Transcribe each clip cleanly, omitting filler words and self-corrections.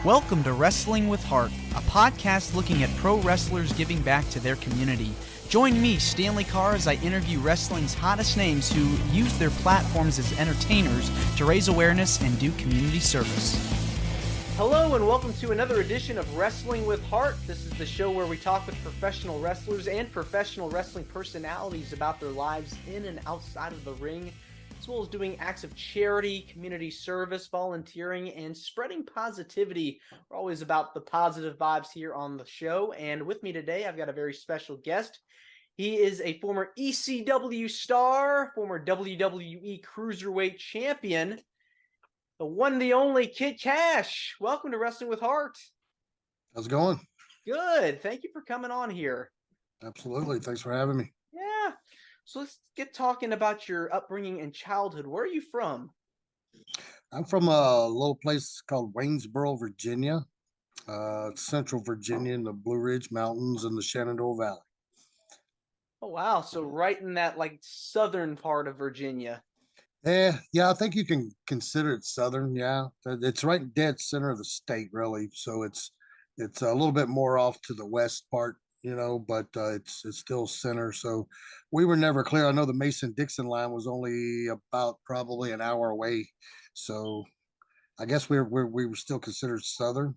Welcome to Wrestling with Heart, a podcast looking at pro wrestlers giving back to their community. Join me, Stanley Carr, as I interview wrestling's hottest names who use their platforms as entertainers to raise awareness and do community service. Hello and welcome to another edition of Wrestling with Heart. This is the show where we talk with professional wrestlers and professional wrestling personalities about their lives in and outside of the ring, as well as doing acts of charity, community service, volunteering, and spreading positivity. We're always about the positive vibes here on the show. And with me today, I've got a very special guest. He is a former ECW star, former WWE Cruiserweight champion, the one, the only Kid Kash. Welcome to Wrestling with Heart. How's it going? Good. Thank you for coming on here. Absolutely. Thanks for having me. Yeah. So let's get talking about your upbringing and childhood. Where are you from? I'm from a little place called Waynesboro, Virginia, Central Virginia in the Blue Ridge Mountains in the Shenandoah Valley. Oh, wow. So right in that southern part of Virginia. Yeah, I think you can consider it southern. Yeah, it's right dead center of the state, really. So it's a little bit more off to the west part, but it's still center. So we were never clear. I know the Mason-Dixon line was only about probably an hour away. So I guess we were still considered southern.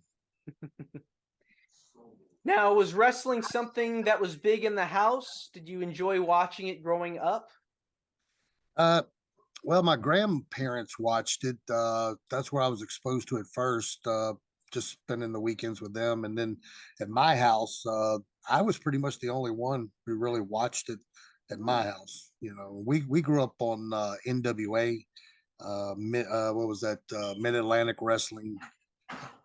Now, was wrestling something that was big in the house? Did you enjoy watching it growing up? Well, my grandparents watched it. That's where I was exposed to it first, just spending the weekends with them. And then at my house, I was pretty much the only one who really watched it at my house. We grew up on NWA, what was that? Mid-Atlantic Wrestling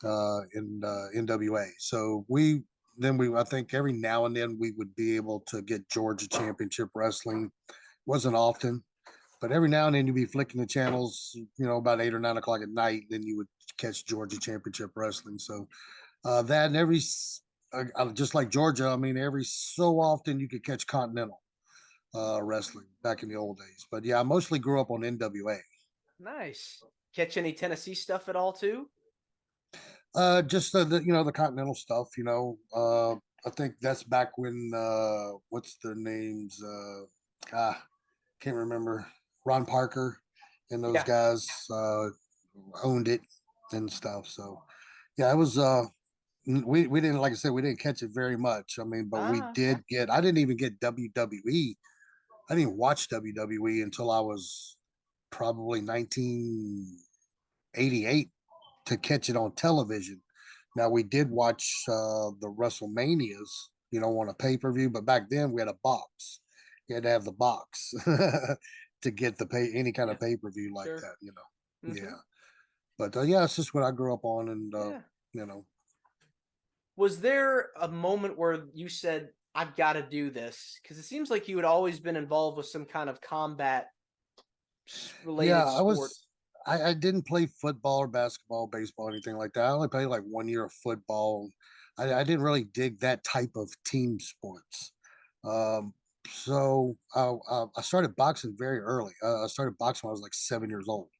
in NWA. So I think every now and then we would be able to get Georgia Championship Wrestling. Wasn't often, but every now and then you'd be flicking the channels, about 8 or 9 o'clock at night, then you would catch Georgia Championship Wrestling. So that and just like Georgia, I mean, every so often you could catch Continental Wrestling back in the old days. But yeah, I mostly grew up on NWA. Nice. Catch any Tennessee stuff at all too? Just the Continental stuff. I think that's back when what's their names? Can't remember. Ron Parker and those guys owned it and stuff. So yeah, it was. We didn't, like I said, we didn't catch it very much. I mean, but we did get. I didn't even get WWE. I didn't watch WWE until I was probably 1988 to catch it on television. Now we did watch the WrestleManias, on a pay-per-view, but back then we had a box. You had to have the box to get any kind of pay-per-view like that, Mm-hmm. Yeah. But yeah, it's just what I grew up on, and Was there a moment where you said, I've got to do this? Because it seems like you had always been involved with some kind of combat related sport. I didn't play football or basketball, baseball, anything like that. I only played like 1 year of football. I didn't really dig that type of team sports. So I started boxing very early. I started boxing when I was like 7 years old.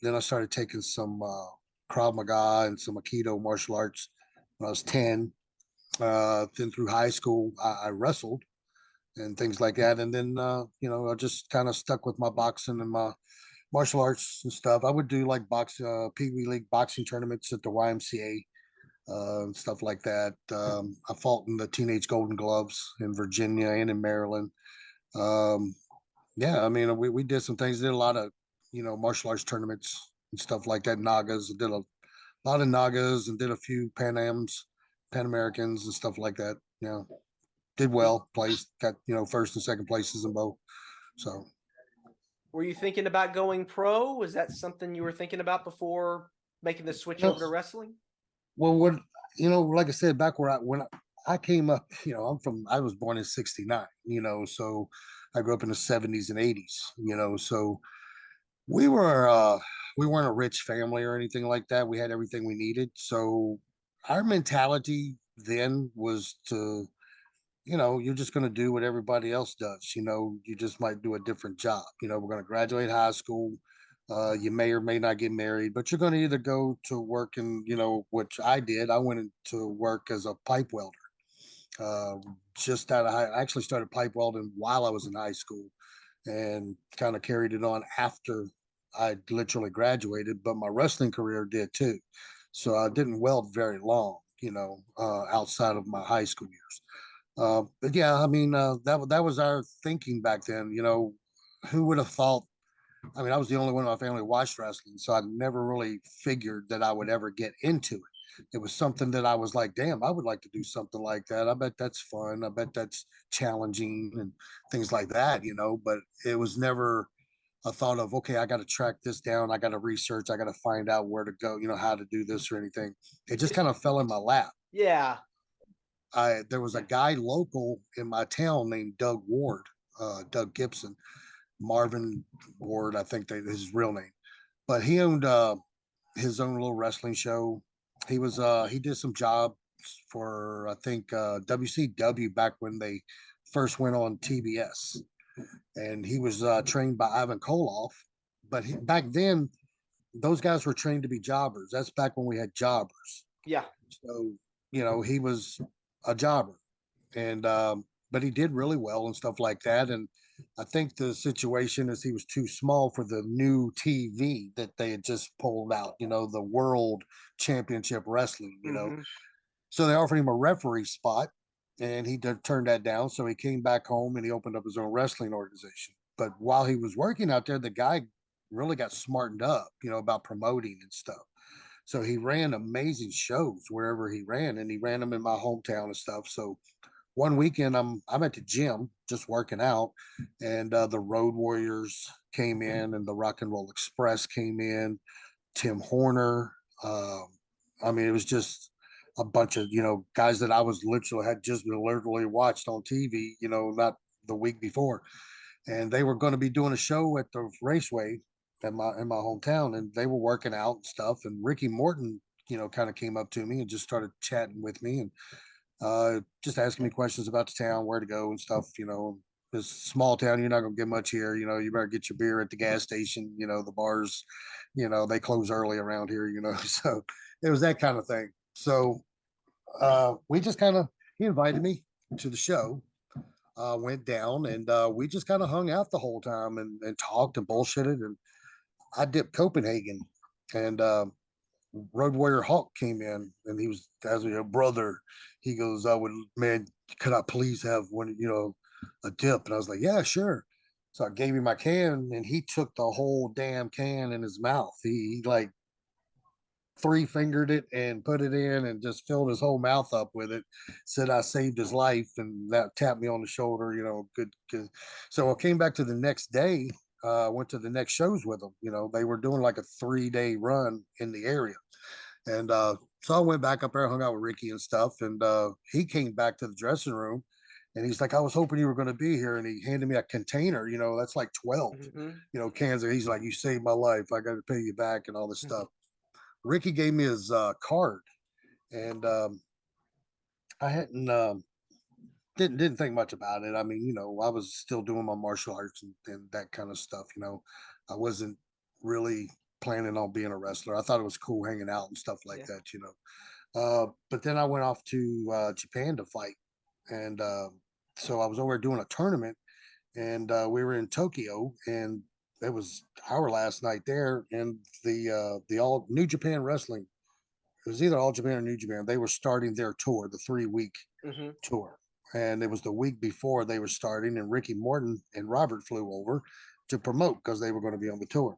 Then I started taking some Krav Maga and some Aikido martial arts when I was 10. Then through high school, I wrestled and things like that. And then, I just kind of stuck with my boxing and my martial arts and stuff. I would do like Pee Wee League boxing tournaments at the YMCA and stuff like that. I fought in the Teenage Golden Gloves in Virginia and in Maryland. Yeah, I mean, we did some things. Did a lot of, martial arts tournaments and stuff like that. Nagas. Did a lot of Nagas and did a few Pan Americans and stuff like that. Did well. Placed. Got first and second places in both. So. Were you thinking about going pro? Was that something you were thinking about before making the switch over to wrestling? Well, like I said, back when I came up, I was born in '69, so I grew up in the '70s and '80s, so we weren't a rich family or anything like that. We had everything we needed. So our mentality then was to, you're just going to do what everybody else does. You just might do a different job. We're going to graduate high school. You may or may not get married, but you're going to either go to work and, which I did. I went into work as a pipe welder. Uh, just out of I actually started pipe welding while I was in high school and kind of carried it on after I literally graduated, but my wrestling career did too. So I didn't weld very long, outside of my high school years. But yeah, I mean, that was our thinking back then. Who would have thought? I mean, I was the only one in my family who watched wrestling, so I never really figured that I would ever get into it. It was something that I was like, damn, I would like to do something like that. I bet that's fun. I bet that's challenging and things like that. But it was never a thought of, okay, I got to track this down. I got to research. I got to find out where to go, how to do this or anything. It just kind of fell in my lap. Yeah. There was a guy local in my town named Doug Ward, Doug Gibson, Marvin Ward, I think his real name. But he owned his own little wrestling show. He did some jobs for I think WCW back when they first went on TBS, and he was trained by Ivan Koloff. But back then, those guys were trained to be jobbers. That's back when we had jobbers. Yeah. So he was a jobber, and but he did really well and stuff like that. And I think the situation is he was too small for the new TV that they had just pulled out. The World Championship Wrestling. So they offered him a referee spot, and he turned that down. So he came back home and he opened up his own wrestling organization. But while he was working out there, the guy really got smartened up, about promoting and stuff. So he ran amazing shows wherever he ran, and he ran them in my hometown and stuff. So one weekend I'm at the gym just working out, and the Road Warriors came in, and the Rock and Roll Express came in, Tim Horner. I mean, it was just a bunch of guys that I was literally had just literally watched on TV, not the week before, and they were going to be doing a show at the raceway in my hometown, and they were working out and stuff. And Ricky Morton, kind of came up to me and just started chatting with me and just asking me questions about the town, where to go and stuff. This small town, you're not gonna get much here. You better get your beer at the gas station. The bars, they close early around here. So it was that kind of thing. So we just kind of he invited me to the show. Went down and we just kind of hung out the whole time and talked and bullshitted. And I dipped Copenhagen, and Road Warrior Hawk came in, and he was as a brother. He goes, "I would, man, could I please have one, a dip?" And I was like, "Yeah, sure." So I gave him my can, and he took the whole damn can in his mouth. He like three fingered it and put it in and just filled his whole mouth up with it. Said I saved his life, and that tapped me on the shoulder. Good, good. So I came back to the next day. Went to the next shows with them. They were doing like a 3-day run in the area. And so I went back up there, hung out with Ricky and stuff. And he came back to the dressing room, and he's like, "I was hoping you were going to be here." And he handed me a container, that's like 12, cans. He's like, "You saved my life. I got to pay you back," and all this stuff. Ricky gave me his card, and I hadn't didn't think much about it. I mean, I was still doing my martial arts and that kind of stuff. I wasn't really planning on being a wrestler. I thought it was cool hanging out and stuff like that. But then I went off to Japan to fight, and so I was over doing a tournament, and we were in Tokyo, and it was our last night there, and the all New Japan Wrestling. It was either All Japan or New Japan. They were starting their tour, the 3-week tour, and it was the week before they were starting. And Ricky Morton and Robert flew over to promote because they were going to be on the tour.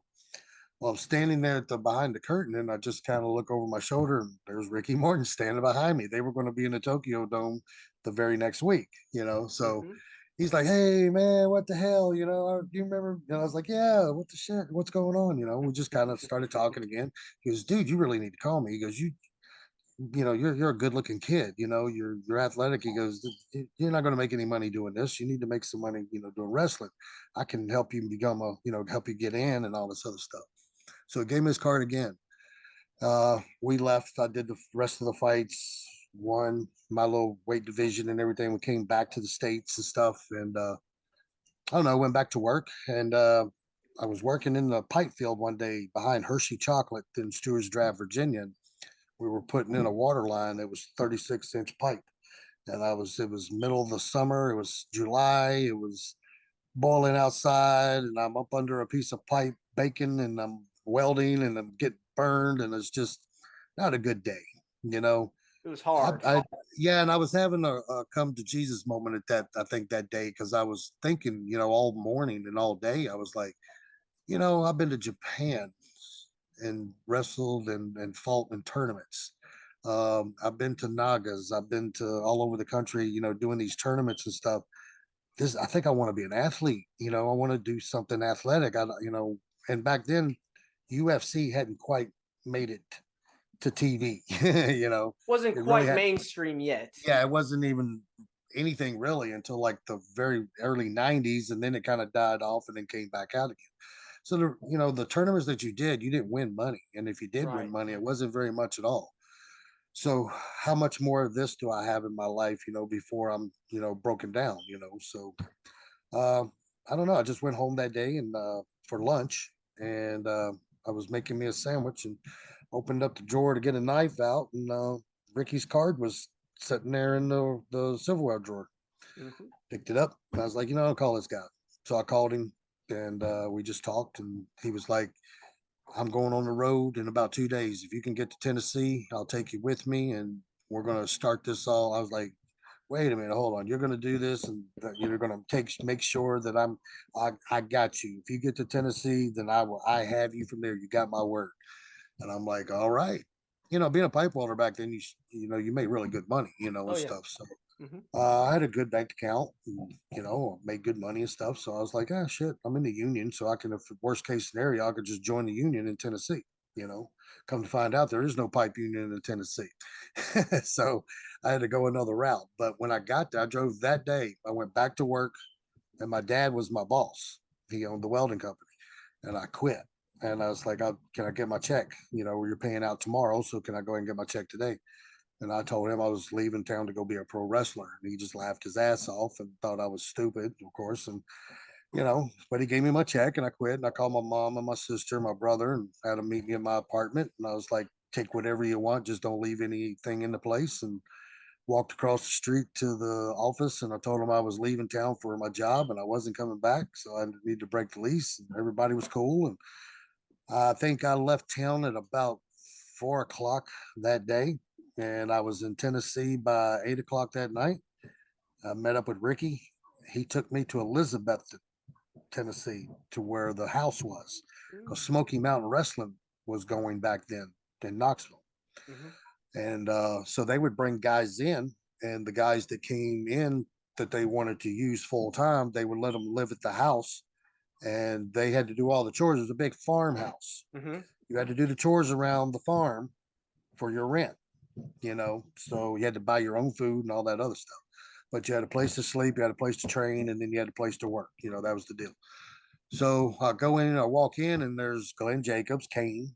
Well, I'm standing there at the behind the curtain, and I just kind of look over my shoulder, and there's Ricky Morton standing behind me. They were going to be in the Tokyo Dome the very next week. So he's like, "Hey, man, what the hell? Do you remember?" And I was like, "Yeah, what the shit? What's going on?" We just kind of started talking again. He goes, "Dude, you really need to call me." He goes, you're a good looking kid. You're athletic." He goes, "You're not going to make any money doing this. You need to make some money, doing wrestling. I can help you become help you get in and all this other stuff." So he gave me his card again. We left. I did the rest of the fights, won my little weight division and everything. We came back to the States and stuff. And I don't know, went back to work. And I was working in the pipe field one day behind Hershey Chocolate in Stewart's Draft, Virginia. And we were putting in a water line that was 36-inch pipe. And it was middle of the summer. It was July. It was boiling outside, and I'm up under a piece of pipe baking, and I'm welding, and I'm getting burned, and it's just not a good day, you know. It was hard. Yeah, and I was having a come to Jesus moment at that. I think that day because I was thinking, all morning and all day, I was like, I've been to Japan and wrestled and fought in tournaments. I've been to Nagas. I've been to all over the country, doing these tournaments and stuff. I think I want to be an athlete. I want to do something athletic. And back then, UFC hadn't quite made it to TV. Wasn't it really quite mainstream yet. Yeah, it wasn't even anything really until like the very early '90s, and then it kind of died off and then came back out again. So the tournaments that you didn't win money, and if you did win money, it wasn't very much at all. So how much more of this do I have in my life, before I'm, broken down, So uh, I don't know. I just went home that day and for lunch, and I was making me a sandwich and opened up the drawer to get a knife out, and Ricky's card was sitting there in the silverware drawer. Mm-hmm. Picked it up, and I was like, I'll call this guy. So I called him, and we just talked, and he was like, I'm going on the road in about 2 days. If you can get to Tennessee, I'll take you with me, and we're going to start this all. I was like, wait a minute, hold on. You're going to do this, and you're going to make sure that I got you. If you get to Tennessee, then I have you from there. You got my word. And I'm like, all right. Being a pipe welder back then, you made really good money, and stuff. So I had a good bank account, and, made good money and stuff. So I was like, ah, shit, I'm in the union. So I can, if worst case scenario, I could just join the union in Tennessee, come to find out there is no pipe union in Tennessee. So I had to go another route. But when I got there, I drove that day. I went back to work, and my dad was my boss. He owned the welding company, and I quit. And I was like, can I get my check? You're paying out tomorrow. So can I go ahead and get my check today? And I told him I was leaving town to go be a pro wrestler. And he just laughed his ass off and thought I was stupid, of course. And, but he gave me my check and I quit. And I called my mom and my sister, my brother, and had them meet me in my apartment. And I was like, take whatever you want. Just don't leave anything in the place. And walked across the street to the office. And I told them I was leaving town for my job and I wasn't coming back. So I needed to break the lease. And everybody was cool. And I think I left town at about 4 o'clock that day, and I was in Tennessee by 8 o'clock that night. I met up with Ricky. He took me to Elizabeth, Tennessee, to where the house was, because Smoky Mountain Wrestling was going back then in Knoxville. Mm-hmm. And so they would bring guys in, and the guys that came in that they wanted to use full time, they would let them live at the house, and they had to do all the chores. It was a big farmhouse. Mm-hmm. You had to do the chores around the farm for your rent, so you had to buy your own food and all that other stuff. But you had a place to sleep, you had a place to train, and then you had a place to work. That was the deal. So I go in and I walk in, and there's Glenn Jacobs, Kane.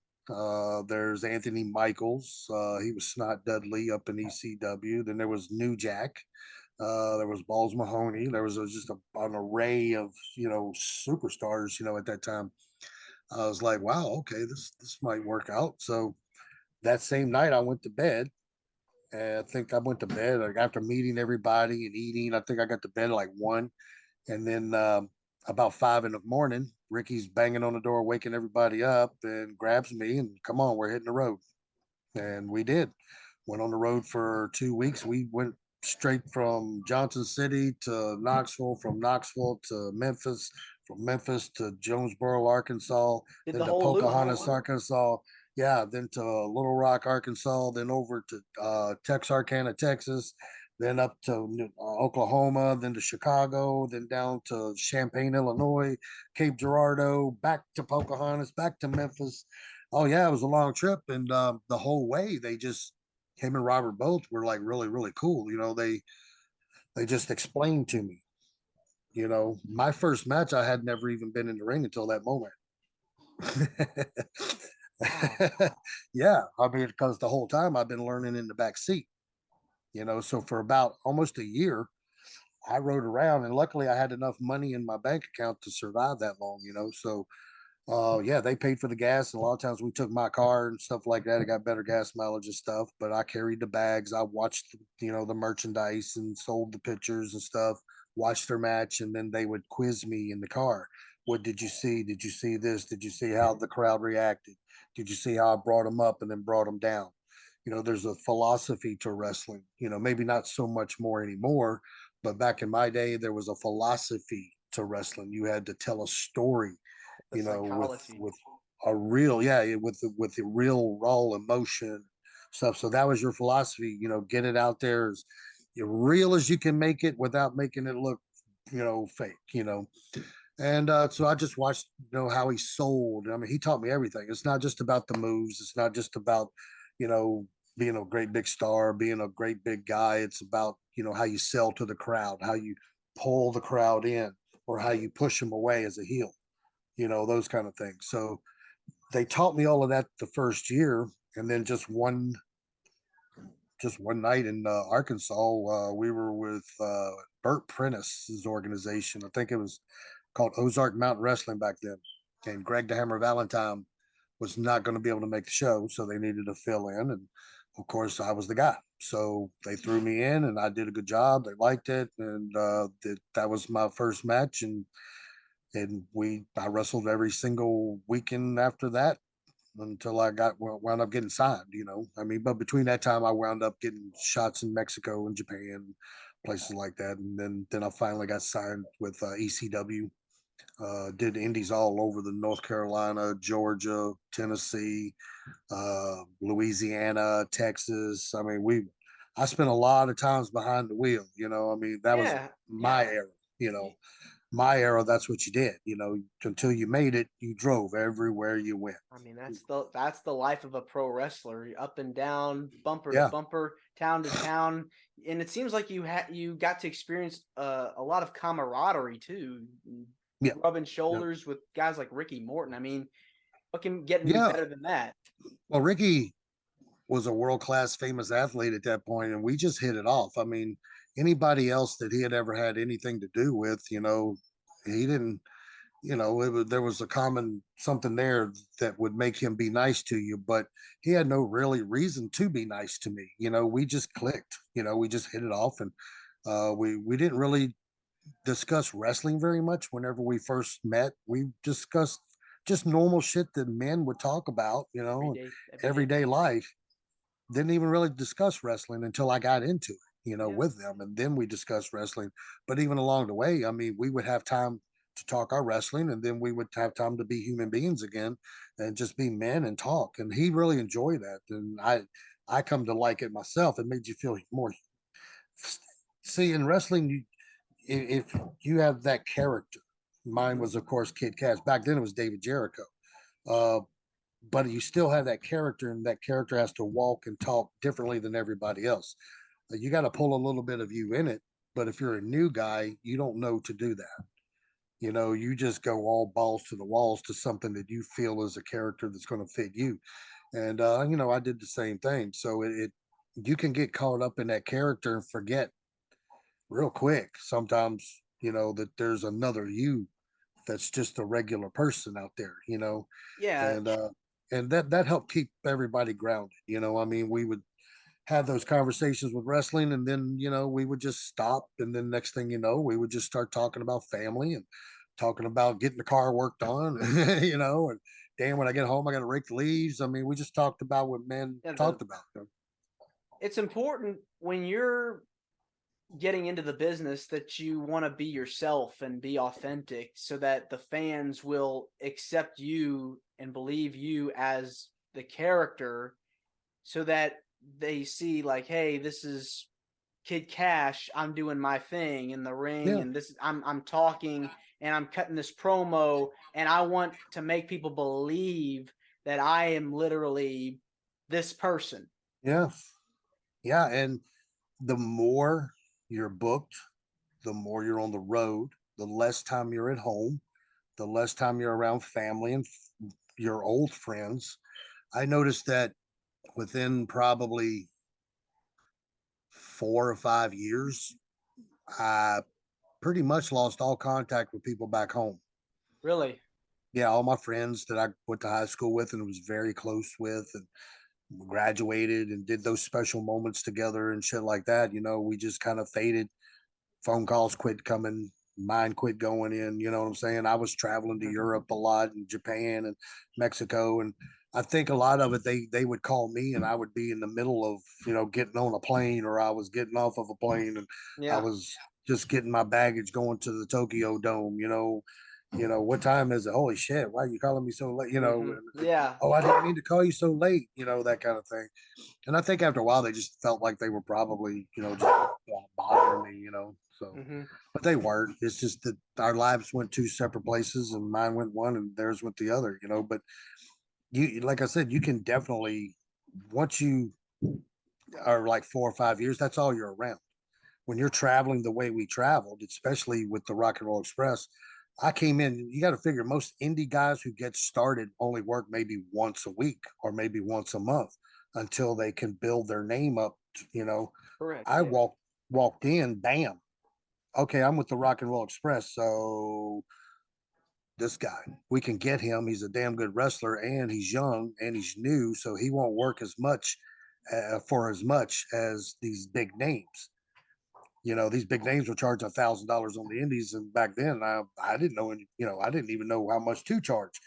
There's Anthony Michaels. He was Snot Dudley up in ECW. Then there was New Jack. There was Balls Mahoney. There was just an array of superstars. At that time, I was like, wow, okay, this might work out. So that same night, I went to bed. And I think I went to bed after meeting everybody and eating. I think I got to bed at like 1, and then about 5 in the morning, Ricky's banging on the door, waking everybody up, and grabs me and come on, we're hitting the road. And we did. Went on the road for 2 weeks. We went straight from Johnson City to Knoxville, from Knoxville to Memphis, from Memphis to Jonesboro, Arkansas, then to Pocahontas, Arkansas. Yeah, then to Little Rock, Arkansas, then over to Texarkana, Texas, then up to Oklahoma, then to Chicago, then down to Champaign, Illinois, Cape Girardeau, back to Pocahontas, back to Memphis. Oh yeah, it was a long trip, and the whole way him and Robert both were like really, really cool. They just explained to me. My first match, I had never even been in the ring until that moment. Yeah, I mean, because the whole time I've been learning in the back seat. So for about almost a year, I rode around, and luckily I had enough money in my bank account to survive that long. So Yeah, they paid for the gas, and a lot of times we took my car and stuff like that. It got better gas mileage and stuff, but I carried the bags. I watched, the merchandise and sold the pictures and stuff. Watched their match, and then they would quiz me in the car. What did you see? Did you see this? Did you see how the crowd reacted? Did you see how I brought them up and then brought them down? There's a philosophy to wrestling. Maybe not so much more anymore, but back in my day, there was a philosophy to wrestling. You had to tell a story, The with psychology. a real, yeah, with the real raw emotion stuff. So that was your philosophy, get it out there as real as you can make it without making it look, fake. And so I just watched, how he sold. I mean, he taught me everything. It's not just about the moves. It's not just about, you know, being a great big star, being a great big guy. It's about, how you sell to the crowd, how you pull the crowd in, or how you push them away as a heel, those kind of things. So they taught me all of that the first year. And then just one night in Arkansas, we were with Burt Prentice's organization. I think it was called Ozark Mountain Wrestling back then. And Greg the Hammer Valentine was not going to be able to make the show, so they needed to fill in. And of course, I was the guy. So they threw me in, and I did a good job. They liked it, and that was my first match. And I wrestled every single weekend after that until I wound up getting signed. I mean, but between that time, I wound up getting shots in Mexico and Japan, places like that, and then I finally got signed with ECW. Did indies all over the North Carolina, Georgia, Tennessee, Louisiana, Texas. I mean, I spent a lot of times behind the wheel. I mean, that was Yeah, my yeah. era. You know, Y- my era. That's what you did. Until you made it, you drove everywhere you went. I mean, that's the life of a pro wrestler. Up and down, bumper to Yeah, bumper, town to town, and it seems like you got to experience a lot of camaraderie too, yeah, rubbing yeah, shoulders with guys like Ricky Morton. I mean, what can get any yeah. better than that? Well, Ricky was a world class famous athlete at that point, and we just hit it off. I mean, anybody else that he had ever had anything to do with, he didn't. There was a common something there that would make him be nice to you, but he had no really reason to be nice to me. We just clicked. We just hit it off, and we didn't really discuss wrestling very much. Whenever we first met, we discussed just normal shit that men would talk about, Everyday everyday things. life. Didn't even really discuss wrestling until I got into it, Yeah, with them. And then we discussed wrestling. But even along the way, I mean, we would have time to talk our wrestling, and then we would have time to be human beings again and just be men and talk. And he really enjoyed that. And I come to like it myself. It made you feel more. See, in wrestling, if you have that character, mine was, of course, Kid Kash. Back then, it was David Jericho. Uh, but you still have that character, and that character has to walk and talk differently than everybody else. You got to pull a little bit of you in it. But if you're a new guy, you don't know to do that. You just go all balls to the walls to something that you feel is a character that's going to fit you. And I did the same thing. So it you can get caught up in that character and forget real quick sometimes, that there's another you that's just a regular person out there, yeah. and that helped keep everybody grounded. I mean, we would have those conversations with wrestling, and then we would just stop, and then next thing you know, we would just start talking about family and talking about getting the car worked on, and damn, when I get home, I got to rake the leaves. I mean, we just talked about what men Yeah, talked about. it's important when you're getting into the business that you want to be yourself and be authentic so that the fans will accept you and believe you as the character so that they see like, hey, this is Kid Cash. I'm doing my thing in the ring, Yeah, and this I'm talking and I'm cutting this promo, and I want to make people believe that I am literally this person. yeah, yeah, and the more you're booked, the more you're on the road, the less time you're at home, the less time you're around family and your old friends. I noticed that within probably 4 or 5 years, I pretty much lost all contact with people back home. Really. Yeah, all my friends that I went to high school with and was very close with, and graduated and did those special moments together and shit like that. We just kind of faded. Phone calls quit coming, mine quit going in. You know what I'm saying? I was traveling to Mhm. Europe a lot, and Japan and Mexico, and I think a lot of it they would call me, and I would be in the middle of getting on a plane, or I was getting off of a plane, and I Yeah. was just getting my baggage going to the Tokyo Dome. What time is it? Holy shit! Why are you calling me so late? Yeah. Oh, I didn't mean to call you so late. That kind of thing. And I think after a while, they just felt like they were probably, just bothering me. So, Hmm. but they weren't. It's just that our lives went two separate places, and mine went one, and theirs went the other. But like I said, you can definitely once you are like 4 or 5 years, that's all you're around. When you're traveling the way we traveled, especially with the Rock and Roll Express, I came in. You got to figure most indie guys who get started only work maybe once a week or maybe once a month until they can build their name up. You know, Correct. I Yeah. walked in, bam. Okay, I'm with the Rock and Roll Express, so this guy, we can get him. He's a damn good wrestler, and he's young and he's new, so he won't work as much for as much as these big names. These big names were charging $1,000 on the indies, and back then I didn't know any, I didn't even know how much to charge.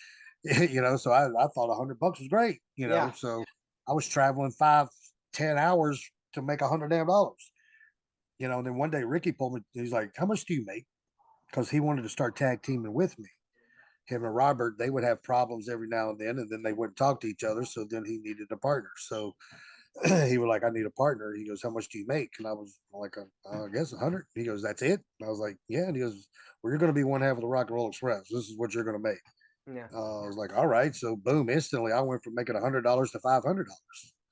So I thought $100 was great. Yeah. So I was traveling 5, 10 hours to make $100 damn. And then one day Ricky pulled me. He's like, "How much do you make?" Because he wanted to start tag teaming with me. Him and Robert, they would have problems every now and then they wouldn't talk to each other. So then he needed a partner. So he was like, "I need a partner." He goes, "How much do you make?" And I was like, "I guess 100." He goes, "That's it?" And I was like, "Yeah." And he goes, "Well, you're going to be one half of the Rock and Roll Express. This is what you're going to make." Yeah. I was like, "All right." So boom, instantly I went from making $100 to $500.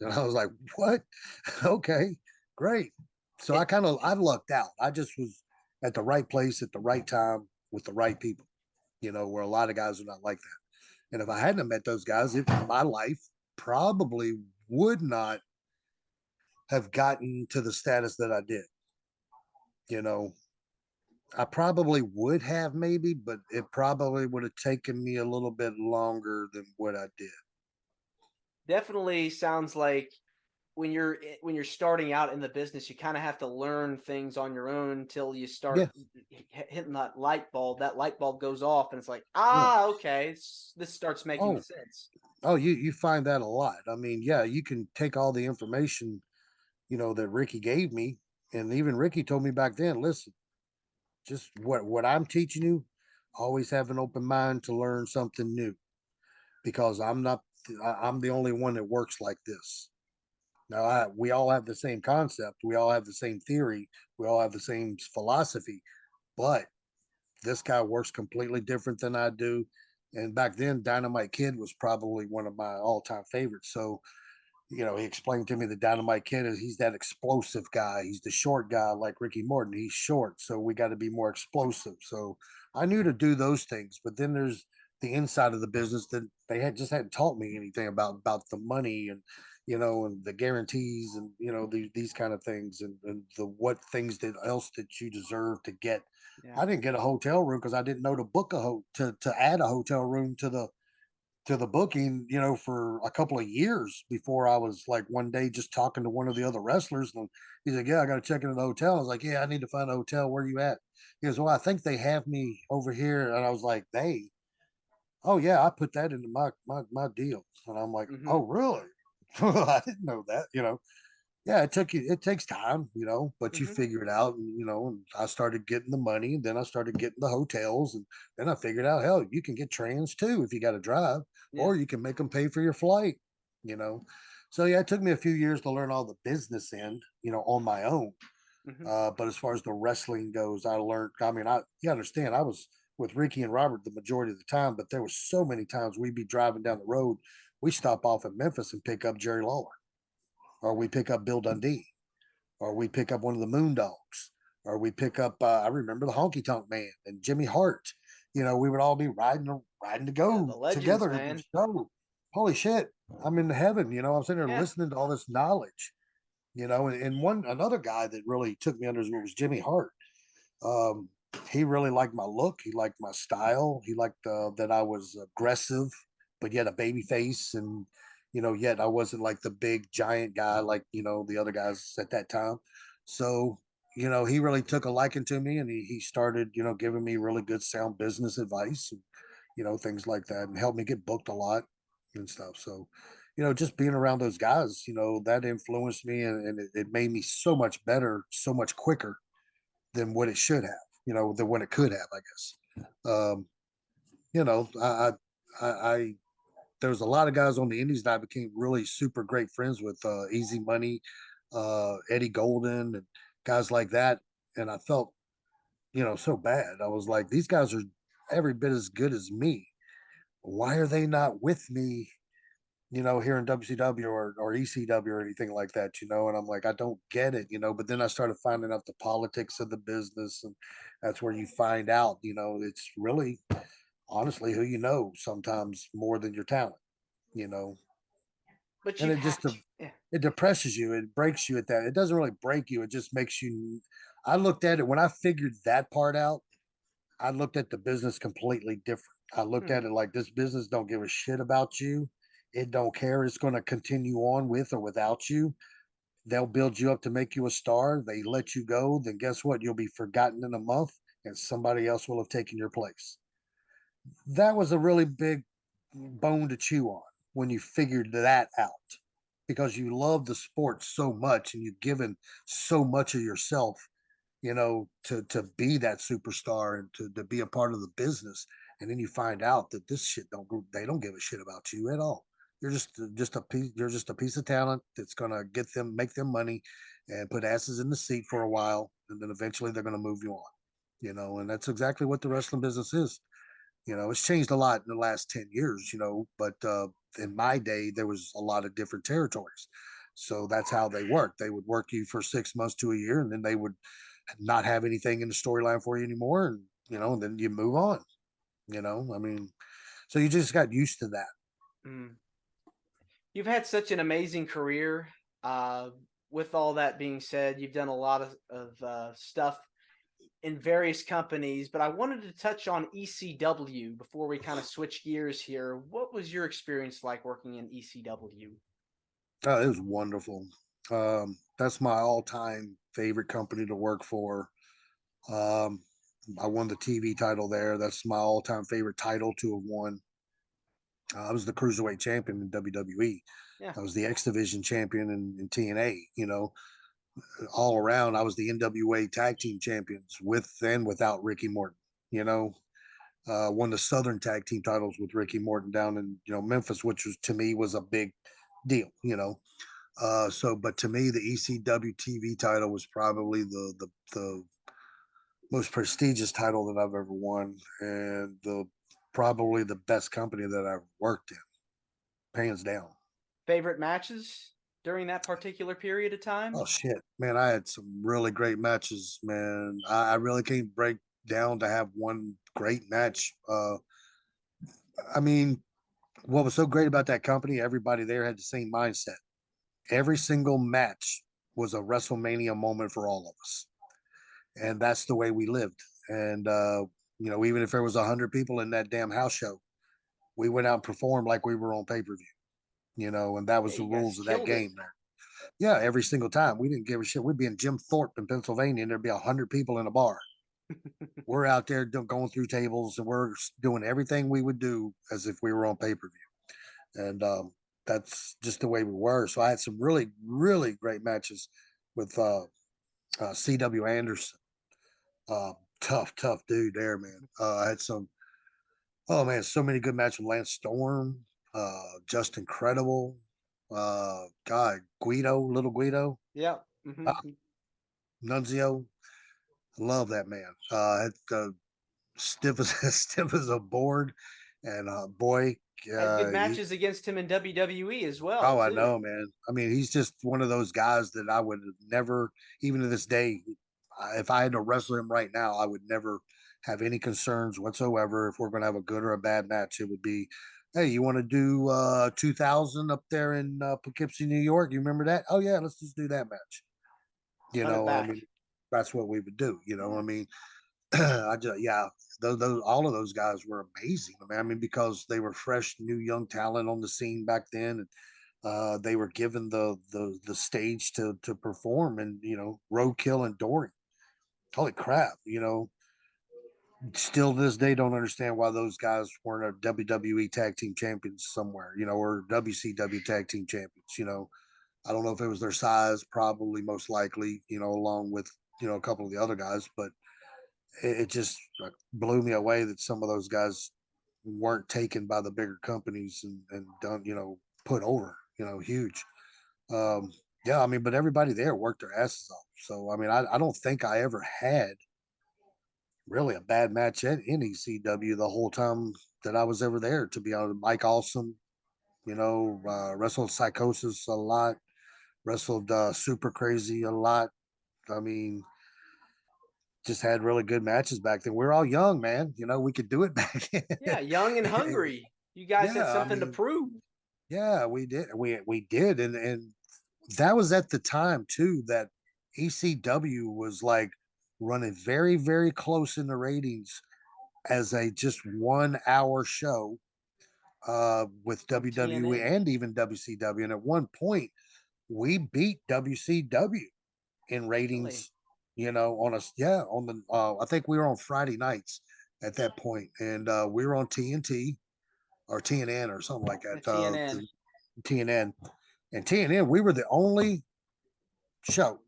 And I was like, "What?" Okay, great. So It I lucked out. I just was at the right place at the right time with the right people. Where a lot of guys are not like that. And if I hadn't met those guys, my life probably would not have gotten to the status that I did. You know, I probably would have maybe, but it probably would have taken me a little bit longer than what I did. definitely sounds like when you're starting out in the business, you kind of have to learn things on your own until you start Yeah, hitting that light bulb. That light bulb goes off, and it's like, yeah. okay, this starts making Oh, sense. oh, you find that a lot. I mean, yeah, you can take all the information, that Ricky gave me, and even Ricky told me back then, listen, just what I'm teaching you, always have an open mind to learn something new because I'm the only one that works like this. Now, we all have the same concept, we all have the same theory, we all have the same philosophy, but this guy works completely different than I do. And back then, Dynamite Kid was probably one of my all-time favorites. So, he explained to me that Dynamite Kid he's that explosive guy. He's the short guy like Ricky Morton. He's short, so we got to be more explosive. So I knew to do those things, but then there's the inside of the business that they hadn't taught me anything about the money and and the guarantees and these kind of things and the what things that else that you deserve to get. Yeah. I didn't get a hotel room because I didn't know to book to add a hotel room to the booking, for a couple of years before I was like one day just talking to one of the other wrestlers. And he's like, "Yeah, I got to check into the hotel." I was like, "Yeah, I need to find a hotel. Where you at?" He goes, "Well, I think they have me over here." And I was like, "They? Oh, yeah, I put that into my deal." And I'm like, Hmm. "Oh, really?" I didn't know that. Yeah, it takes time, but you Hmm. figure it out. And I started getting the money, and then I started getting the hotels, and then I figured out, hell, you can get trans too if you got to drive, Yeah. or you can make them pay for your flight, you know. So yeah, it took me a few years to learn all the business end, on my own. Hmm. But as far as the wrestling goes, I learned. I mean, you understand, I was with Ricky and Robert the majority of the time, but there was so many times we'd be driving down the road, we stop off at Memphis and pick up Jerry Lawler, or we pick up Bill Dundee, or we pick up one of the Moondogs, or we pick up. I remember the Honky Tonk Man and Jimmy Hart. We would all be riding to Yeah. go The legends, together to the man. show. Holy shit, I'm in heaven. I'm sitting there Yeah. listening to all this knowledge. And one another guy that really took me under his wing was Jimmy Hart. Um, he really liked my look. He liked my style. He liked that I was aggressive, but yet a baby face, and yet I wasn't like the big giant guy like the other guys at that time. So he really took a liking to me, and he started giving me really good sound business advice, and things like that, and helped me get booked a lot and stuff. So just being around those guys, that influenced me, and it made me so much better, so much quicker than what it should have, than what it could have, I guess. You know, I there was a lot of guys on the Indies that I became really super great friends with, Easy Money, Eddie Golden, and guys like that. And I felt, so bad. I was like, these guys are every bit as good as me. Why are they not with me, here in WCW or ECW or anything like that, And I'm like, I don't get it, But then I started finding out the politics of the business, and that's where you find out, it's really honestly who sometimes more than your talent, you know. But And you've it had, just yeah. it depresses you, it breaks you at that. It doesn't really break you, it just makes you. I looked at it when I figured that part out. I looked at the business completely different. I looked Hmm. at it like this business don't give a shit about you. It don't care. It's going to continue on with or without you. They'll build you up to make you a star. They let you go, then guess what? You'll be forgotten in a month, and somebody else will have taken your place. That was a really big bone to chew on when you figured that out, because you love the sport so much and you've given so much of yourself, to be that superstar and to be a part of the business. And then you find out that this shit they don't give a shit about you at all. You're just a piece of talent that's gonna make them money and put asses in the seat for a while, and then eventually they're gonna move you on. And that's exactly what the wrestling business is. It's changed a lot in the last 10 years, but in my day, there was a lot of different territories. So that's how they worked. They would work you for 6 months to a year, and then they would not have anything in the storyline for you anymore. And, and then you move on, I mean, so you just got used to that. Mm. You've had such an amazing career. Uh, with all that being said, you've done a lot of stuff in various companies, but I wanted to touch on ECW before we kind of switch gears here. What was your experience like working in ECW? Oh, it was wonderful. That's my all time favorite company to work for. Um, I won the TV title there. That's my all time favorite title to have won. I was the cruiserweight champion in WWE. Yeah. I was the X Division champion in TNA. All around, I was the NWA tag team champions with and without Ricky Morton. You know, won the Southern tag team titles with Ricky Morton down in Memphis, which was to me was a big deal. But to me, the ECW TV title was probably the most prestigious title that I've ever won, and the probably the best company that I've worked in, hands down. Favorite matches during that particular period of time? Oh shit, man! I had some really great matches, man. I really can't break down to have one great match. I mean, what was so great about that company? Everybody there had the same mindset. Every single match was a WrestleMania moment for all of us, and that's the way we lived. And even if there was 100 people in that damn house show, we went out and performed like we were on pay per view. And that Yeah, was the you guys rules of that killed it. game there. Yeah, every single time. We didn't give a shit. We'd be in Jim Thorpe in Pennsylvania, and there'd be 100 people in a bar. We're out there going through tables, and we're doing everything we would do as if we were on pay per view. And that's just the way we were. So I had some really, really great matches with C.W. Anderson. Uh, tough dude there, man. I had some. Oh man, so many good matches with Lance Storm, just incredible. God, Guido, little Guido, Yeah. uh, Hmm. Nunzio. Love that man. Had stiff as stiff as a board, and boy, Had good he. matches against him in WWE as well, Oh, I too. know, man. I mean, he's just one of those guys that I would never, even to this day, if I had to wrestle him right now, I would never have any concerns whatsoever. If we're going to have a good or a bad match, it would be, hey, you want to do 2000 up there in Poughkeepsie, New York? You remember that? Oh yeah, let's just do that match. Run it I back. mean, that's what we would do. I Yeah. mean, Yeah, those all of those guys were amazing. I mean, because they were fresh, new, young talent on the scene back then, and they were given the stage to perform. And Roadkill and Dory. Holy crap! Still to this day don't understand why those guys weren't a WWE tag team champions somewhere, or WCW tag team champions. I don't know if it was their size, probably most likely, along with a couple of the other guys, but it just blew me away that some of those guys weren't taken by the bigger companies and done, put over, huge. Um, yeah, I mean, but everybody there worked their asses off. So, I mean, I don't think I ever had really a bad match in ECW the whole time that I was ever there, to be honest. Mike Awesome, wrestled Psychosis a lot, wrestled Super Crazy a lot. I mean, just had really good matches back then. We were all young, man. We could do it back then. Yeah, young and hungry. You guys had Yeah, I something to mean, prove. yeah, we did. We did, and that was at the time too that ECW was like running very very close in the ratings as a just 1 hour show with On WWE TNN. and even WCW. And at one point, we beat WCW in Really? ratings. On us, yeah, on the I think we were on Friday nights at that point, and we were on TNT or TNN or something like The that. TNN. TNN and TNN, we were the only show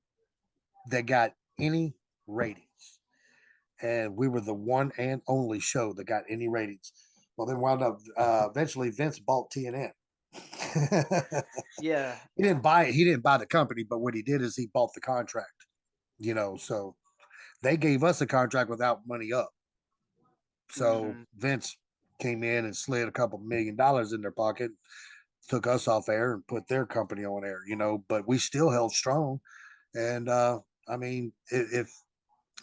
that got any ratings, and we were the one and only show that got any ratings. Well, then wound up eventually Vince bought TNN. Yeah. He didn't buy it. He didn't buy the company, but what he did is he bought the contract. So they gave us a contract without money up. So Hmm. Vince came in and slid a couple $1 million in their pocket, took us off air and put their company on air. But we still held strong. And I mean, if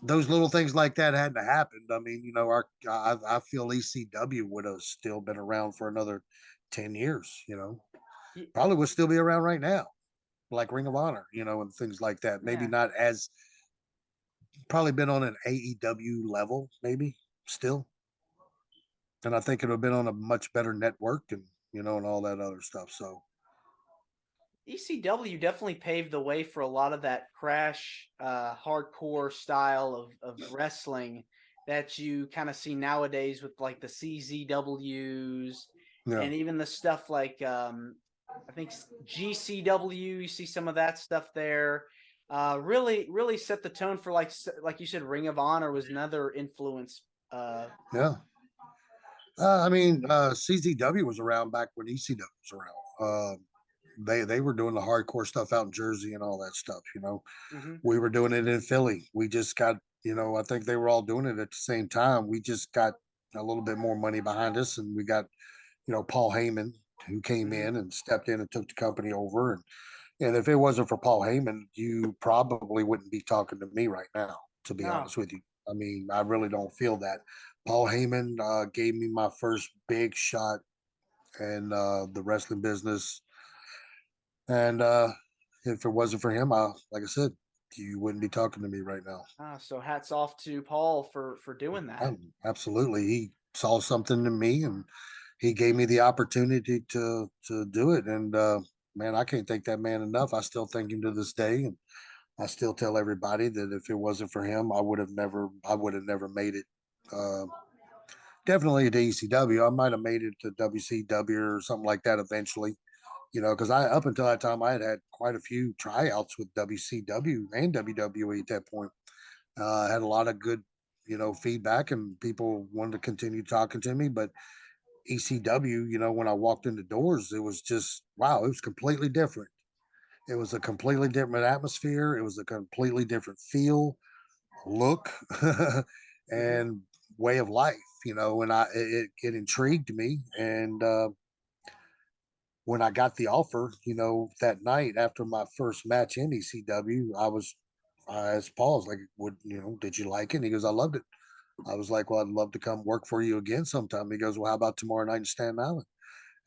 those little things like that hadn't happened, I mean, I feel ECW would have still been around for another 10 years. Probably would still be around right now, like Ring of Honor, and things like that. Maybe Yeah. not as probably been on an AEW level, maybe still. And I think it would have been on a much better network and all that other stuff. So ECW definitely paved the way for a lot of that crash hardcore style of wrestling that you kind of see nowadays with like the CZWs yeah, and even the stuff like I think GCW. You see some of that stuff there. Really set the tone for like you said, Ring of Honor was another influence. yeah. I mean, CZW was around back when ECW was around. They were doing the hardcore stuff out in Jersey and all that stuff. Mhm. We were doing it in Philly. We just got, I think they were all doing it at the same time. We just got a little bit more money behind us, and we got, Paul Heyman who came Mhm. in and stepped in and took the company over. And if it wasn't for Paul Heyman, you probably wouldn't be talking to me right now, to be No. honest with you. I mean, I really don't feel that. Paul Heyman gave me my first big shot in the wrestling business. And if it wasn't for him, like I said, you wouldn't be talking to me right now. So hats off to Paul for doing that. Absolutely. He saw something in me and he gave me the opportunity to do it. And man, I can't thank that man enough. I still thank him to this day. And I still tell everybody that if it wasn't for him, I would have never made it. Uh, Definitely to ECW. I might have made it to WCW or something like that eventually. Because I up until that time I had quite a few tryouts with WCW and WWE at that point. I had a lot of good, feedback and people wanted to continue talking to me. But ECW, when I walked in the doors, it was just wow, it was completely different. It was a completely different atmosphere. It was a completely different feel, look, Hmm. and way of life. And it intrigued me. And when I got the offer, that night after my first match in ECW, I asked Paul, I was like, did you like it? And he goes, I loved it. I was like, well, I'd love to come work for you again sometime. He goes, well, how about tomorrow night in Staten Island?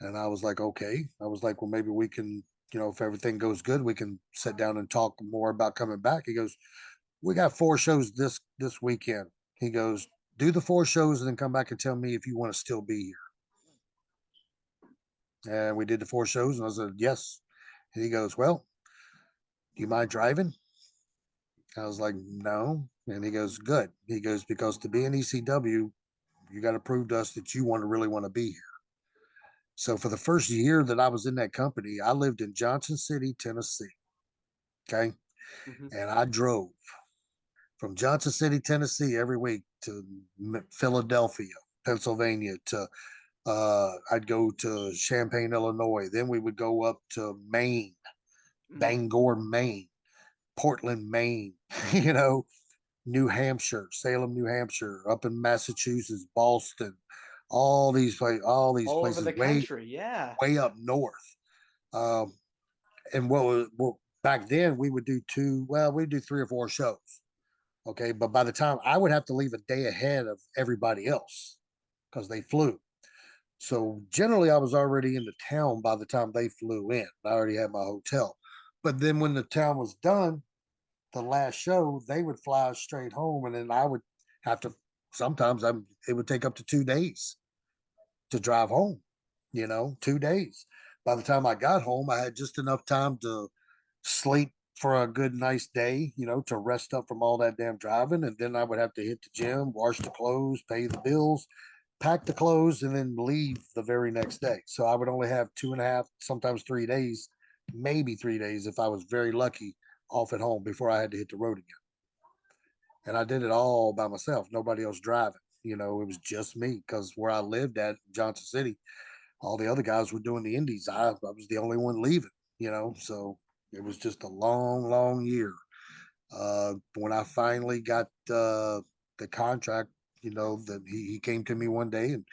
And I was like, okay. I was like, well, maybe we can, if everything goes good, we can sit down and talk more about coming back. He goes, we got 4 shows this weekend. He goes, do the 4 shows and then come back and tell me if you want to still be here. And we did the 4 shows, and I said, yes. And he goes, well, do you mind driving? I was like, no. And he goes, good. He goes, because to be in ECW, you got to prove to us that you really want to be here. So for the first year that I was in that company, I lived in Johnson City, Tennessee. Okay. Mhm. And I drove from Johnson City, Tennessee every week to Philadelphia, Pennsylvania, to I'd go to Champaign, Illinois. Then we would go up to Maine, Mm. Bangor, Maine, Portland, Maine, you know, New Hampshire, Salem, New Hampshire, up in Massachusetts, Boston, all these All over places the country, yeah. way up north. Um, and back then we would do we'd do 3 or 4 shows. Okay. But by the time I would have to leave a day ahead of everybody else because they flew. So generally I was already in the town by the time they flew in. I already had my hotel. But then when the town was done, the last show, they would fly us straight home. And then I would have to, sometimes it would take up to 2 days to drive home, 2 days. By the time I got home, I had just enough time to sleep for a good, nice day, to rest up from all that damn driving. And then I would have to hit the gym, wash the clothes, pay the bills, pack the clothes, and then leave the very next day. So I would only have 2.5, sometimes 3 days, maybe 3 days if I was very lucky off at home before I had to hit the road again. And I did it all by myself, nobody else driving. It was just me because where I lived at Johnson City, all the other guys were doing the indies. I was the only one leaving, so it was just a long, long year. When I finally got the contract, that he came to me one day and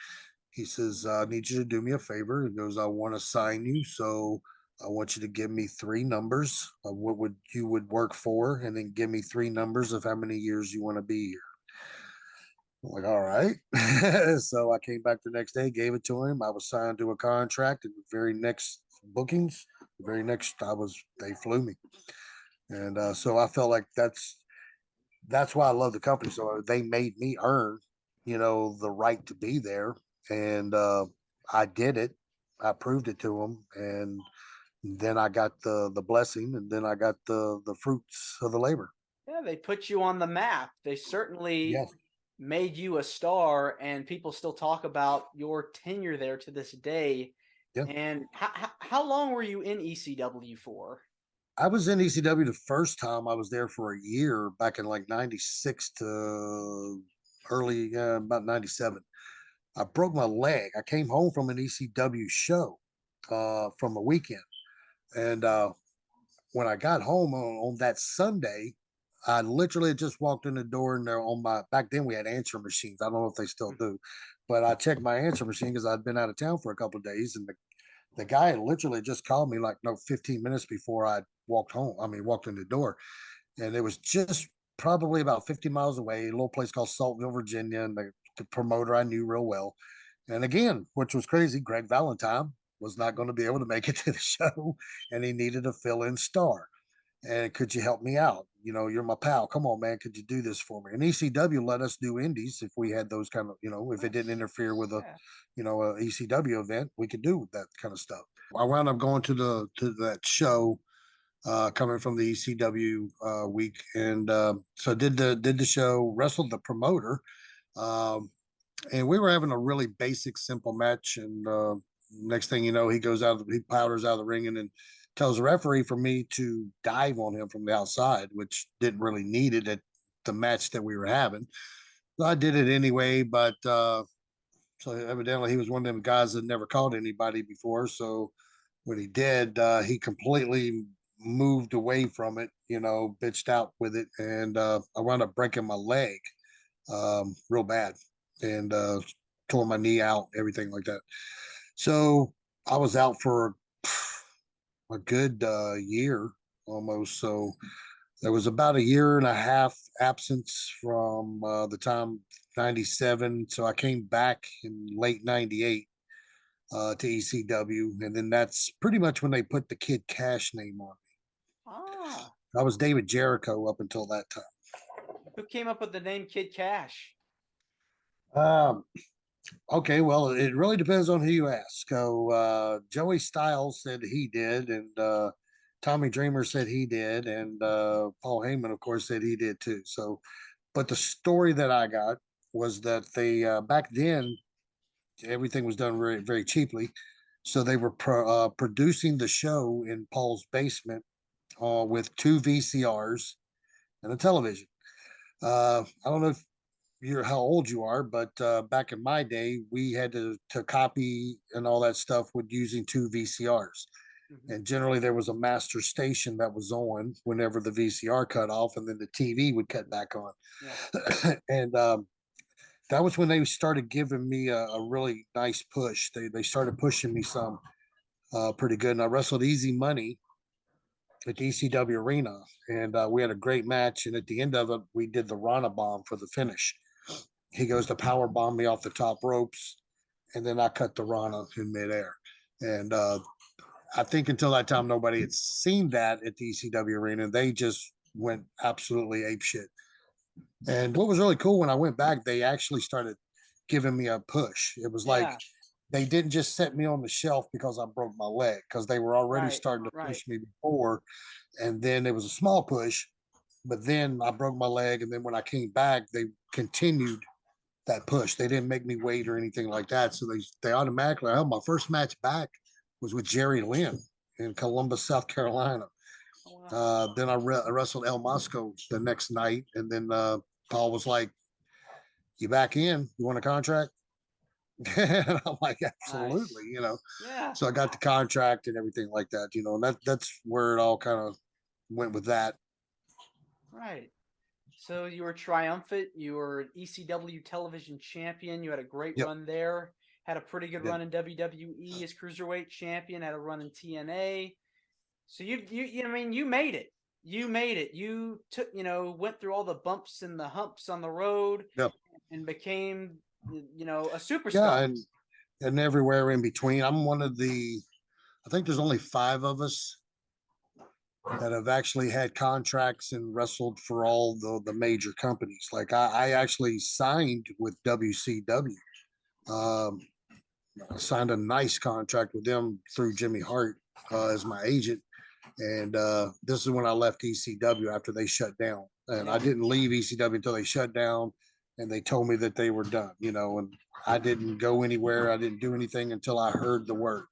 he says, I need you to do me a favor. He goes, I want to sign you. So I want you to give me 3 numbers of what would work for, and then give me 3 numbers of how many years you want to be here. I'm like, all right. So I came back the next day, gave it to him. I was signed to a contract, and the very next bookings, the very next they flew me. And so I felt like that's why I love the company. So they made me earn, the right to be there. And I did it. I proved it to them. And then I got the blessing, and then I got the fruits of the labor. Yeah, they put you on the map. They certainly Yes. made you a star, and people still talk about your tenure there to this day. Yeah. And how long were you in ECW for? I was in ECW the first time. I was there for a year back in like 96 to early, about 97. I broke my leg. I came home from an ECW show from a weekend. And when I got home on that Sunday, I literally just walked in the door, and there back then we had answer machines. I don't know if they still do, but I checked my answer machine because I'd been out of town for a couple of days, and the guy had literally just called me like 15 minutes before I walked home. I mean, walked in the door, and it was just probably about 50 miles away, a little place called Saltville, Virginia, and the promoter I knew real well. And again, which was crazy, Greg Valentine was not going to be able to make it to the show, and he needed a fill-in star. And could you help me out? You're my pal. Come on, man. Could you do this for me? And ECW let us do indies if we had those kind of, if it didn't interfere with Yeah. a ECW event, we could do that kind of stuff. I wound up going to that show coming from the ECW week, and so did the show, wrestled the promoter, um, and we were having a really basic, simple match. And next thing you know, he powders out of the ring, and then tells the referee for me to dive on him from the outside, which didn't really need it at the match that we were having. So I did it anyway, but so evidently he was one of them guys that never caught anybody before. So when he did, he completely moved away from it, bitched out with it, and I wound up breaking my leg real bad, and tore my knee out, everything like that. So I was out for a good year almost. So there was about a year and a half absence from the time 97. So I came back in late 98 to ECW. And then that's pretty much when they put the Kid Kash name on me. Ah, I was David Jericho up until that time. Who came up with the name Kid Kash? Um, okay, well, it really depends on who you ask. So, Joey Styles said he did, and Tommy Dreamer said he did, and Paul Heyman, of course, said he did too. So, but the story that I got was that they back then everything was done very very cheaply, so they were producing the show in Paul's basement with two VCRs and a television. I don't know if you're how old you are, but back in my day, we had to copy and all that stuff with using two VCRs. Mhm. And generally, there was a master station that was on whenever the VCR cut off, and then the TV would cut back on. Yeah. And that was when they started giving me a really nice push. They started pushing me some pretty good, and I wrestled Easy Money at the ECW arena, and we had a great match. And at the end of it, we did the Rana bomb for the finish. He goes to power bomb me off the top ropes, and then I cut the Rana in midair. And I think until that time, nobody had seen that at the ECW arena. They just went absolutely ape shit. And what was really cool when I went back, they actually started giving me a push. It was like Yeah. they didn't just set me on the shelf because I broke my leg, because they were already Right. starting to Right. push me before. And then it was a small push, but then I broke my leg. And then when I came back, they continued that push. They didn't make me wait or anything like that. So they automatically. My first match back was with Jerry Lynn in Columbus, South Carolina. Oh, wow. Then I wrestled El Mosco the next night, and then Paul was like, "You back in? You want a contract?" And I'm like, Nice. "Absolutely," you know. Yeah. So I got the contract and everything like that, you know, and that's where it all kind of went with that. Right. So you were triumphant. You were an ECW television champion. You had a great Yep. run there. Had a pretty good Yep. run in WWE as cruiserweight champion. Had a run in TNA. So I mean, you made it. You made it. You took, went through all the bumps and the humps on the road Yep. and became, a Yeah, superstar. and everywhere in between. I'm one of the. I think there's only five of us that have actually had contracts and wrestled for all the major companies. Like I actually signed with WCW. Um, I signed a nice contract with them through Jimmy Hart as my agent. And this is when I left ECW after they shut down. And I Yeah. didn't leave ECW until they shut down, and they told me that they were done, you know, and I didn't go anywhere. I didn't do anything until I heard the word.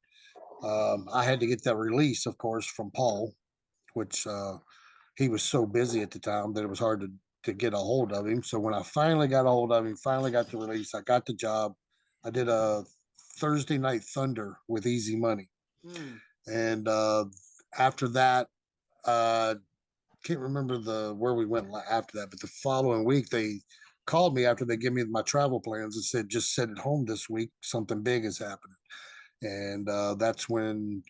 I had to get that release, of course, from Paul, which he was so busy at the time that it was hard to get a hold of him. So when I finally got a hold of him, finally got the release, I got the job. I did a Thursday Night Thunder with Easy Money. Mm. And after that, uh, can't remember the where we went after that, but the following week they called me after they gave me my travel plans and said, just sit at home this week. Something big is happening. And that's when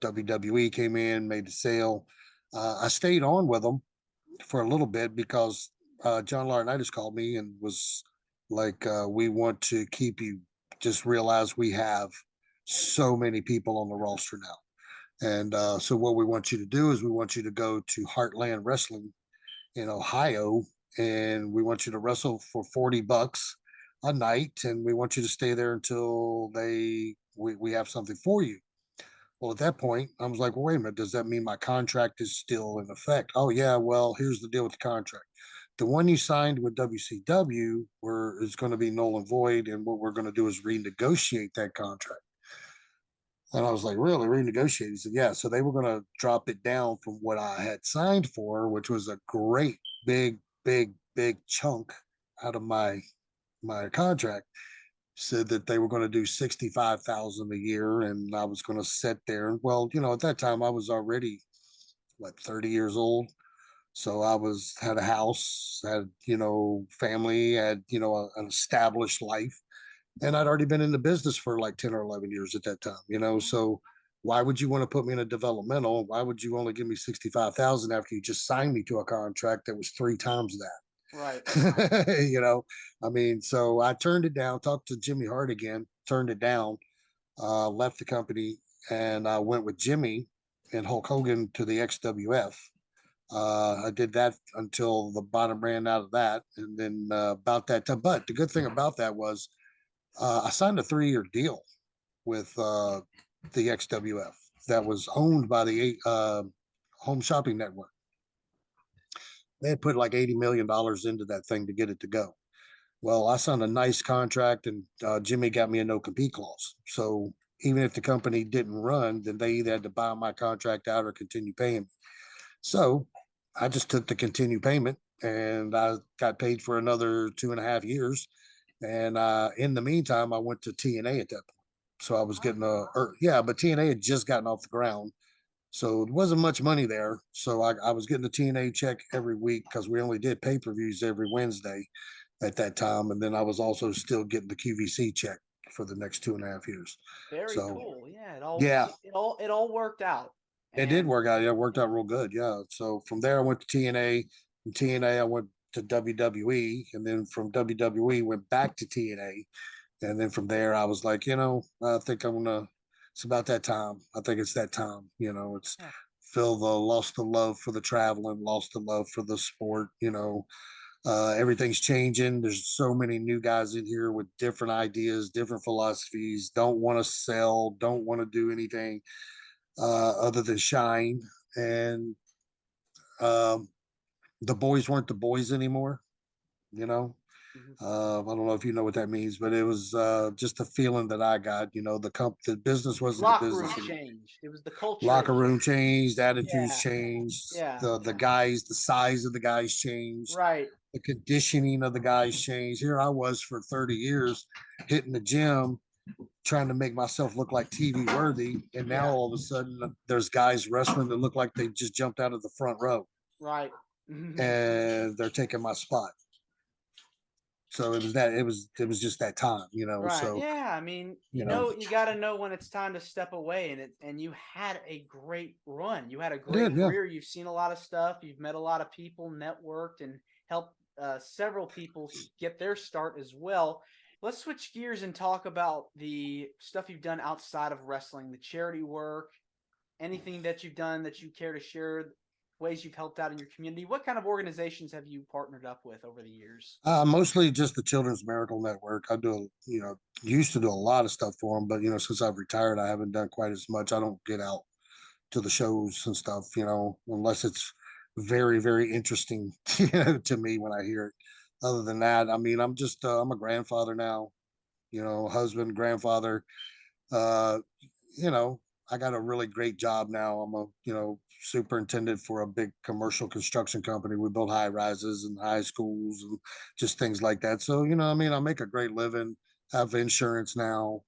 WWE came in, made the sale. I stayed on with them for a little bit because John Laurinaitis called me and was like, "We want to keep you. Just realize we have so many people on the roster now, and so what we want you to do is we want you to go to Heartland Wrestling in Ohio, and we want you to wrestle for $40 a night, and we want you to stay there until we have something for you." Well, at that point, I was like, well, wait a minute. Does that mean my contract is still in effect? Oh, yeah. Well, here's the deal with the contract. The one you signed with WCW where is going to be null and void. And what we're going to do is renegotiate that contract. And I was like, really? Renegotiate? He said, yeah. So they were going to drop it down from what I had signed for, which was a great big chunk out of my contract. Said that they were going to do 65,000 a year, and I was going to sit there. Well, you know, at that time I was already what 30 years old, so I was had a house, had family, had an established life, and I'd already been in the business for like 10 or 11 years at that time. So why would you want to put me in a developmental? Why would you only give me 65,000 after you just signed me to a contract that was three times that? Right. I mean, so I turned it down, talked to Jimmy Hart again, turned it down, left the company, and I went with Jimmy and Hulk Hogan to the XWF. I did that until the bottom ran out of that, and then about that time. But the good thing about that was I signed a 3-year deal with the XWF that was owned by the Home Shopping Network. They had put like $80 million into that thing to get it to go. Well, I signed a nice contract, and Jimmy got me a no compete clause. So even if the company didn't run, then they either had to buy my contract out or continue paying me. So I just took the continue payment, and I got paid for another 2.5 years. And in the meantime, I went to TNA at that point. So I was getting yeah, but TNA had just gotten off the ground. So there wasn't much money there. So I was getting the TNA check every week because we only did pay-per-views every Wednesday at that time. And then I was also still getting the QVC check for the next 2.5 years. Very So cool. Yeah, it all yeah, it all worked out. it did And work out. Yeah, it worked out real good. Yeah. So from there, I went to TNA. From TNA, I went to WWE, and then from WWE, went back to TNA, and then from there, I was like, I think I'm gonna. It's about that time. I think it's that time. It's yeah, Phil the lost the love for the traveling, lost the love for the sport. Everything's changing. There's so many new guys in here with different ideas, different philosophies. Don't want to sell. Don't want to do anything other than shine. And um, the boys weren't the boys anymore. You know, mhm. I don't know if you know what that means, but it was just a feeling that I got. The business wasn't the Locker business. room changed. It was the culture had Locker room changed. changed, attitudes Yeah, changed, yeah, the guys, the size of the guys changed, right. the conditioning of the guys changed. Here I was for 30 years hitting the gym, trying to make myself look like TV worthy, and now Yeah, all of a sudden there's guys wrestling that look like they just jumped out of the front row, right. Mhm. and they're taking my spot. So it was just that time, Right. so Yeah. I mean, you know you got to know when it's time to step away, and you had a great run. You had a I great did, yeah. career. You've seen a lot of stuff. You've met a lot of people, networked, and helped several people get their start as well. Let's switch gears and talk about the stuff you've done outside of wrestling, the charity work, anything that you've done that you care to share, ways you've helped out in your community. What kind of organizations have you partnered up with over the years? Mostly just the Children's Miracle Network. I do, used to do a lot of stuff for them, but since I've retired, I haven't done quite as much. I don't get out to the shows and stuff, unless it's very, very interesting, to me when I hear it. Other than that, I mean, I'm a grandfather now, husband, grandfather. Uh, you know, I got a really great job now. I'm a, superintendent for a big commercial construction company. We build high rises and high schools and just things like that. So, I mean, I make a great living, have insurance now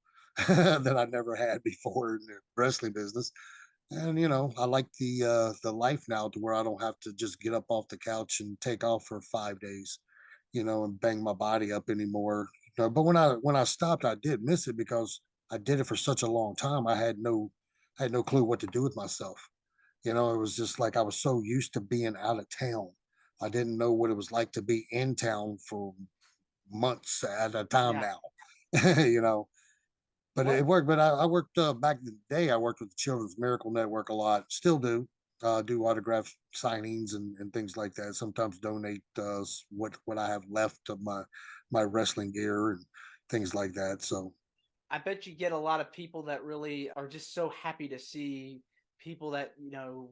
that I never had before in the wrestling business. And, I like the life now to where I don't have to just get up off the couch and take off for 5 days, and bang my body up anymore. But when I stopped, I did miss it because I did it for such a long time. I had no clue what to do with myself. It was just like I was so used to being out of town. I didn't know what it was like to be in town for months at a time Yeah. now. you know, but it What worked. But I worked back in the day. I worked with the Children's Miracle Network a lot. Still do. Do autograph signings and things like that. Sometimes donate what I have left of my wrestling gear and things like that. So I bet you get a lot of people that really are just so happy to see people that,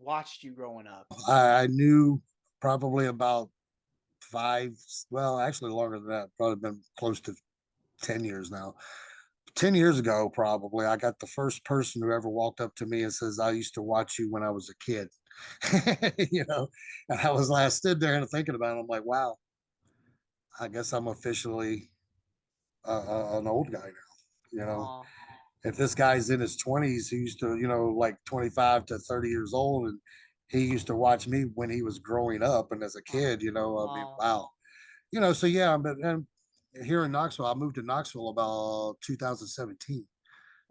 watched you growing up. I knew probably about five, well, actually longer than that. Probably been close to 10 years now. 10 years ago, probably I got the first person who ever walked up to me and says, "I used to watch you when I was a kid." And I stood there and thinking about it. I'm like, wow, I guess I'm officially an old guy now. Aw, If this guy's in his 20s, he used to, like 25 to 30 years old, and he used to watch me when he was growing up and as a aw, kid, I mean, aw. wow. So yeah, but and here in Knoxville, I moved to Knoxville about 2017.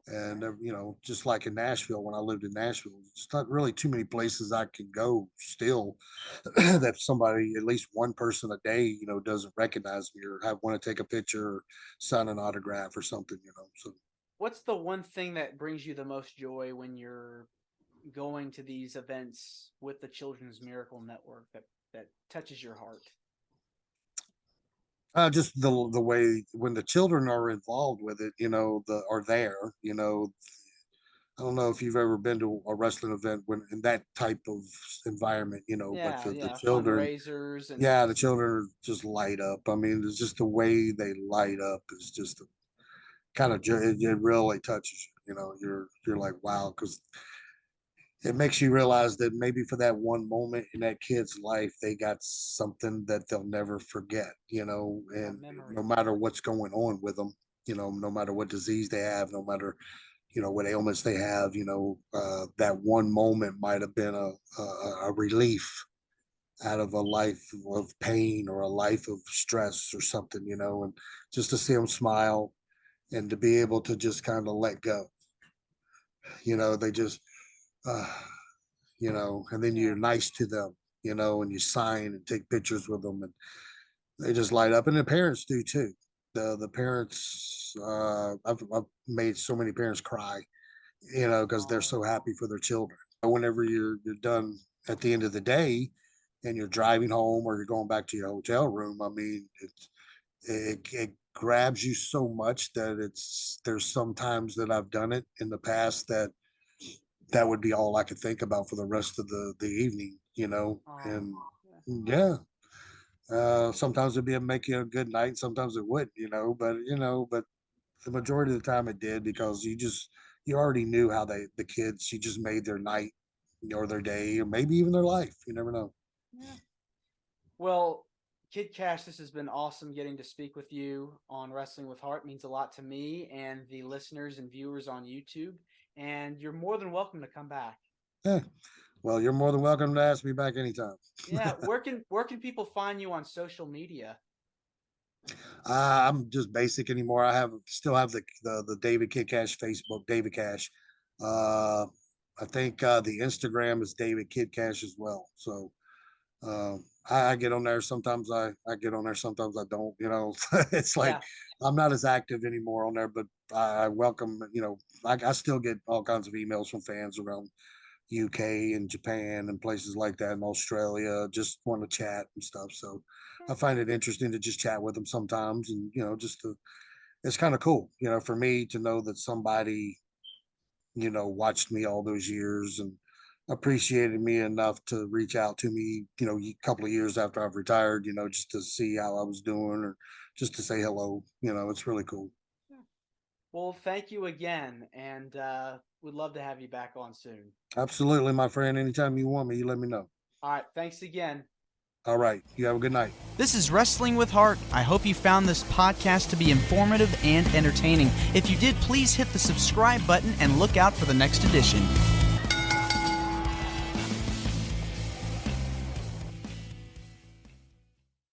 And Right. just like in Nashville, when I lived in Nashville, it's not really too many places I can go still that somebody, at least one person a day, doesn't recognize me or have want to take a picture or sign an autograph or something. So What's the one thing that brings you the most joy when you're going to these events with the Children's Miracle Network that touches your heart? Just the way when the children are involved with it, are there, I don't know if you've ever been to a wrestling event when in that type of environment, but the children, Fundraisers and yeah, the children just light up. I mean, it's just the way they light up is just kind of, it really touches you, you're like, wow, because it makes you realize that maybe for that one moment in that kid's life, they got something that they'll never forget, and memory. no matter what's going on with them, no matter what disease they have, no matter, what ailments they have, that one moment might have been a relief out of a life of pain or a life of stress or something, and just to see them smile and to be able to just kind of let go, they just, uh, and then you're nice to them, and you sign and take pictures with them, and they just light up, and the parents do too. The parents, I've made so many parents cry, because they're so happy for their children. Whenever you're done at the end of the day, and you're driving home or you're going back to your hotel room, I mean, it grabs you so much that there's some times that I've done it in the past that would be all I could think about for the rest of the evening, and yeah. Sometimes it'd be make you a good night, sometimes it wouldn't, but the majority of the time it did because you already knew how the kids, you just made their night or their day or maybe even their life. You never know. Yeah. Well, Kid Kash, this has been awesome getting to speak with you on Wrestling with Heart. It means a lot to me and the listeners and viewers on YouTube. And you're more than welcome to come back. Yeah. Well, you're more than welcome to ask me back anytime. Yeah. Where can people find you on social media? I'm just basic anymore. I still have the David Kid Kash Facebook, David Cash. I think the Instagram is David Kid Kash as well. So I get on there. Sometimes I get on there. Sometimes I don't. It's like I'm not as active anymore on there. But I welcome. I still get all kinds of emails from fans around UK and Japan and places like that in Australia. Just want to chat and stuff. So I find it interesting to just chat with them sometimes, and it's kind of cool. For me to know that somebody watched me all those years and appreciated me enough to reach out to me, a couple of years after I've retired, just to see how I was doing or just to say hello. It's really cool. Well, thank you again, and we'd love to have you back on soon. Absolutely, my friend. Anytime you want me, you let me know. All right. Thanks again. All right. You have a good night. This is Wrestling with Heart. I hope you found this podcast to be informative and entertaining. If you did, please hit the subscribe button and look out for the next edition.